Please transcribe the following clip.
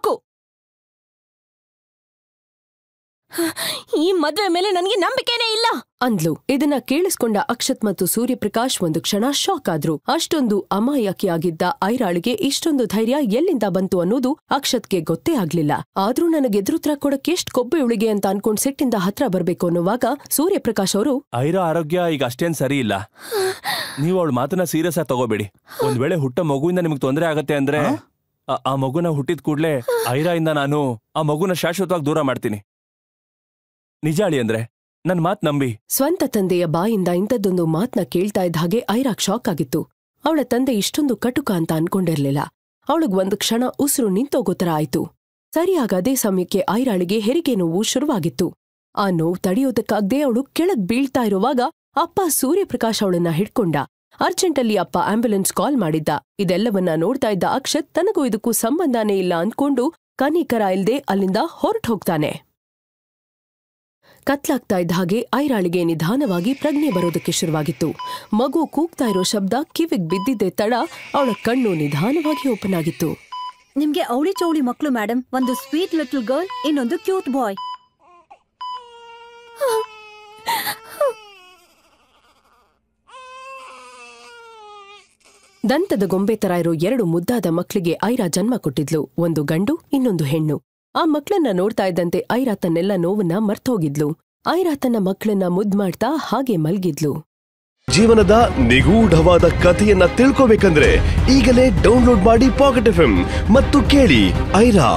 ಸಾಕು. ಈ ಮದ್ವೆ ಮೇಲೆ ನನಗೆ ನಂಬಿಕೆನೇ ಇಲ್ಲ ಅಂದ್ಲು. ಇದನ್ನ ಕೇಳಿಸ್ಕೊಂಡ ಅಕ್ಷತ್ ಮತ್ತು ಸೂರ್ಯಪ್ರಕಾಶ್ ಒಂದು ಕ್ಷಣ ಶಾಕ್ ಆದ್ರು. ಅಷ್ಟೊಂದು ಅಮಾಯಕಿಯಾಗಿದ್ದ ಐರಾಳಿಗೆ ಇಷ್ಟೊಂದು ಧೈರ್ಯ ಎಲ್ಲಿಂದ ಬಂತು ಅನ್ನೋದು ಅಕ್ಷತ್ಗೆ ಗೊತ್ತೇ ಆಗ್ಲಿಲ್ಲ. ಆದ್ರೂ ನನಗೆದುರುತ್ರ ಕೊಡಕ್ಕೆ ಎಷ್ಟ್ ಕೊಬ್ಬೆ ಉಳಿಗೆ ಅಂತ ಅನ್ಕೊಂಡ್ ಸೆಟ್ಟಿಂದ ಹತ್ರ ಬರ್ಬೇಕು ಅನ್ನುವಾಗ ಸೂರ್ಯಪ್ರಕಾಶ್ ಅವರು, ಐರಾ ಆರೋಗ್ಯ ಈಗ ಅಷ್ಟೇನ್ ಸರಿ ಇಲ್ಲ, ನೀವು ಅವಳ ಮಾತನ್ನ ಸೀರಿಯಸ್ ಆಗಿ ತಗೋಬೇಡಿ. ಒಂದ್ ವೇಳೆ ಹುಟ್ಟ ಮಗುವಿಂದ ನಿಮ್ಗೆ ತೊಂದರೆ ಆಗತ್ತೆ ಅಂದ್ರೆ ಆ ಮಗುನ ಹುಟ್ಟಿದ ಕೂಡ್ಲೆ ಐರಾ ಇಂದ ನಾನು ಆ ಮಗುನ ಶಾಶ್ವತವಾಗಿ ದೂರ ಮಾಡ್ತೀನಿ. ನಿಜ ಅಳಿ ಅಂದ್ರೆ ನನ್ ಮಾತ್ ನಂಬಿ. ಸ್ವಂತ ತಂದೆಯ ಬಾಯಿಂದ ಇಂಥದ್ದೊಂದು ಮಾತ್ನ ಕೇಳ್ತಾ ಇದ್ದ ಹಾಗೆ ಐರಾಗ್ ಶಾಕ್ ಆಗಿತ್ತು. ಅವಳ ತಂದೆ ಇಷ್ಟೊಂದು ಕಟುಕ ಅಂತ ಅನ್ಕೊಂಡಿರ್ಲಿಲ್ಲ. ಅವಳಿಗ್ ಒಂದು ಕ್ಷಣ ಉಸಿರು ನಿಂತೋಗೋತರ ಆಯ್ತು. ಸರಿಯಾಗ ಅದೇ ಸಮಯಕ್ಕೆ ಐರಾಳಿಗೆ ಹೆರಿಗೆ ನೋವು ಶುರುವಾಗಿತ್ತು. ಆ ನೋವು ತಡೆಯೋದಕ್ಕಾಗ್ದೇ ಅವಳು ಕೆಳಗ್ ಬೀಳ್ತಾ ಇರುವಾಗ ಅಪ್ಪ ಸೂರ್ಯಪ್ರಕಾಶ್ ಅವಳನ್ನ ಹಿಡ್ಕೊಂಡ. ಅರ್ಜೆಂಟಲ್ಲಿ ಅಪ್ಪ ಆಂಬ್ಯುಲೆನ್ಸ್ ಕಾಲ್ ಮಾಡಿದ್ದ. ಇದೆಲ್ಲವನ್ನ ನೋಡ್ತಾ ಇದ್ದ ಅಕ್ಷತ್ ತನಗೂ ಇದಕ್ಕೂ ಸಂಬಂಧನೇ ಇಲ್ಲ ಅಂದ್ಕೊಂಡು ಕನಿಕರ ಇಲ್ದೆ ಅಲ್ಲಿಂದ ಹೊರಟು ಹೋಗ್ತಾನೆ. ಕತ್ಲಾಗ್ತಾ ಇದ್ದ ಹಾಗೆ ಐರಾಳಿಗೆ ನಿಧಾನವಾಗಿ ಪ್ರಜ್ಞೆ ಬರೋದಕ್ಕೆ ಶುರುವಾಗಿತ್ತು. ಮಗು ಕೂಗ್ತಾ ಇರೋ ಶಬ್ದ ಕಿವಿಗ್ ಬಿದ್ದಿದ್ದೆ ತಡ ಅವಳ ಕಣ್ಣು ನಿಧಾನವಾಗಿ ಓಪನ್ ಆಗಿತ್ತು. ನಿಮ್ಗೆ ಅವಳಿ ಚೌಳಿ ಮಕ್ಕಳು ಮೇಡಮ್. ಒಂದು ಸ್ವೀಟ್ ಲಿಟಲ್ ಗರ್ಲ್, ಇನ್ನೊಂದು ಕ್ಯೂಟ್ ಬಾಯ್. ದಂತದ ಗೊಂಬೆ ತರ ಇರೋ 2 ಮುದ್ದಾದ ಮಕ್ಳಿಗೆ ಐರಾ ಜನ್ಮ ಕೊಟ್ಟಿದ್ಲು. ಒಂದು ಗಂಡು, ಇನ್ನೊಂದು ಹೆಣ್ಣು. ಆ ಮಕ್ಳನ್ನ ನೋಡ್ತಾ ಇದ್ದಂತೆ ಐರಾ ತನ್ನೆಲ್ಲ ನೋವನ್ನ ಮರ್ತೋಗಿದ್ಲು. ಐರಾ ತನ್ನ ಮಕ್ಕಳನ್ನ ಮುದ್ದು ಮಾಡ್ತಾ ಹಾಗೆ ಮಲ್ಗಿದ್ಲು. ಜೀವನದ ನಿಗೂಢವಾದ ಕಥೆಯನ್ನ ತಿಳ್ಕೋಬೇಕಂದ್ರೆ ಈಗಲೇ ಡೌನ್ಲೋಡ್ ಮಾಡಿ ಪಾಕೆಟ್ FM ಮತ್ತು ಕೇಳಿ ಐರಾ.